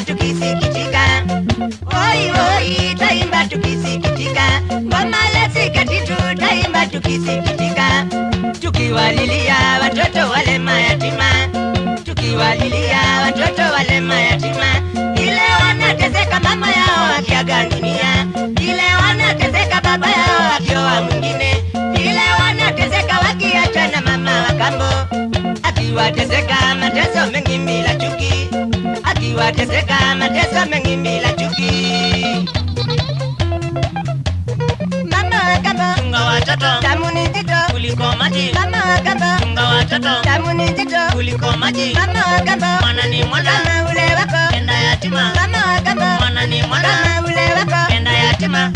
tukisikitika, oi oi taimba tukisikitika, ngoma la sikatitu taimba tukisikitika, tukiwalilia watoto wale mayatima, tukiwalilia watoto wale mayatima, ile wanateseka mama yao akiaga dunia, ile wanateseka baba yao akioa mwingine, ile wanateseka wakiachwa na mama wa kambo, akiwateseka mateso mengi bila chuki, akiwateseka mateso mengi bila chuki. Mama wa kambo, chunga watoto, damu ni nzito kuliko maji. Mama wa kambo, chunga watoto, damu ni nzito kuliko maji. Mama wa kambo, mwana ni mwana, kama ule wako penda yatima. Mama wa kambo, mwana ni mwana, kama ule wako penda yatima.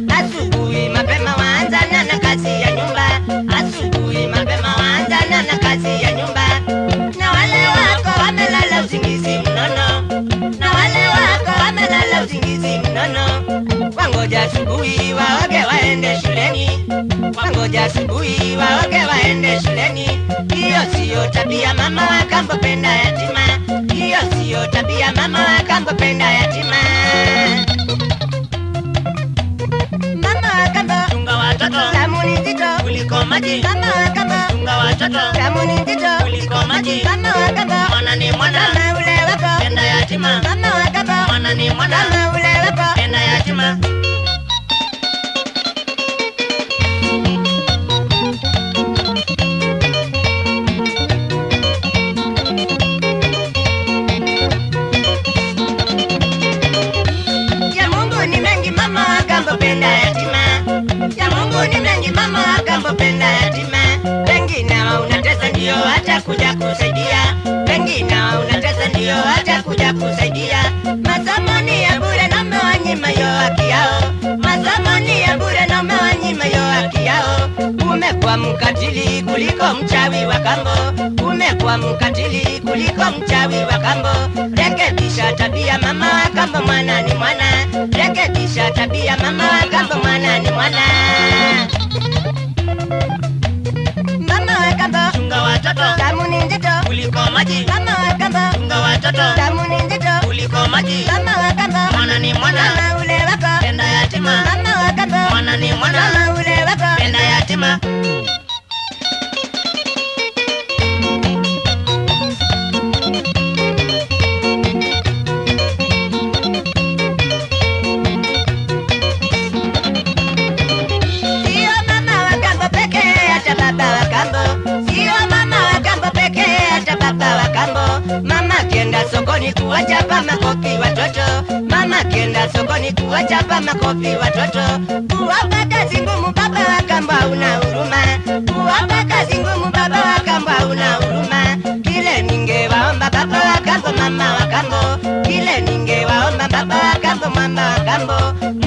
Asubuhi mapema waanzana na kazi ya nyumba, asubuhi mapema waanzana na kazi ya nyumba, na wale wako wamelala usingizi mnono, na wale wako wamelala usingizi mnono, wangoja asubuhi waoge waende shuleni, wangoja asubuhi waoge waende shuleni. Hiyo siyo tabia mama wa kambo penda yatima, hiyo siyo tabia mama wa kambo penda yatima. Chunga watoto, damu ni nzito kuliko maji. Mama wa kambo, chunga watoto, damu ni nzito kuliko maji. Mama wa kambo, mwana ni mwana, kama ule wako penda yatima. Mama wa kambo, mwana ni mwana, kama ule wako penda yatima. Ya Mungu ni mengi mama wa kambo penda yatima, ya Mungu ni mengi mama wa kambo penda yatima. Pengine unatesa ndio hata kuja kusaidia, pengine unatesa ndio hata kuja kusaidia. Masomo ni ya bure na umewanyima yo haki yao, masomo ni ya bure na umewanyima yo haki yao. Umekuwa mkatili kuliko mchawi wa kambo, umekuwa mkatili kuliko mchawi wa kambo. Rekebisha tabia mama wa kambo, mwana ni mwana, rekebisha tabia mama wa kambo, mwana ni mwana. Mama wa kambo, chunga watoto, damu ni nzito kuliko maji. Mama wa kambo, chunga watoto, damu ni nzito kuliko maji. Mama wa kambo, mwana ni mwana, kama ule wako penda yatima. Mama wa kambo, mwana ni mwana, kama ule wako penda yatima. Mama kienda sokoni kuwachapa makofi watoto, mama kienda sokoni kuwachapa makofi watoto. Kuwapa kazi ngumu baba wa kambo hauna huruma, kuwapa kazi ngumu baba wa kambo hauna huruma. Kile ningewaomba baba wa kambo, mama wa kambo, kile ningewaomba baba wa kambo, mama wa kambo,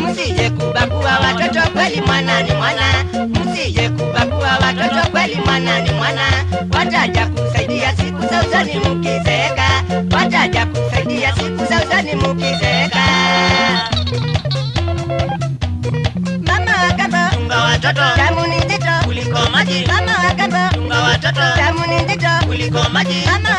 msije kubagua watoto, kweli mwana ni mwana, msije kubagua watoto, kweli mwana ni mwana. Wataja kusaidia siku za usoni mkizeeka, wataja kusaidia siku za usoni mkizeeka. Mama wa kambo, chunga watoto, damu ni nzito kuliko maji. Mama wa kambo, chunga watoto, damu ni nzito kuliko maji. Mama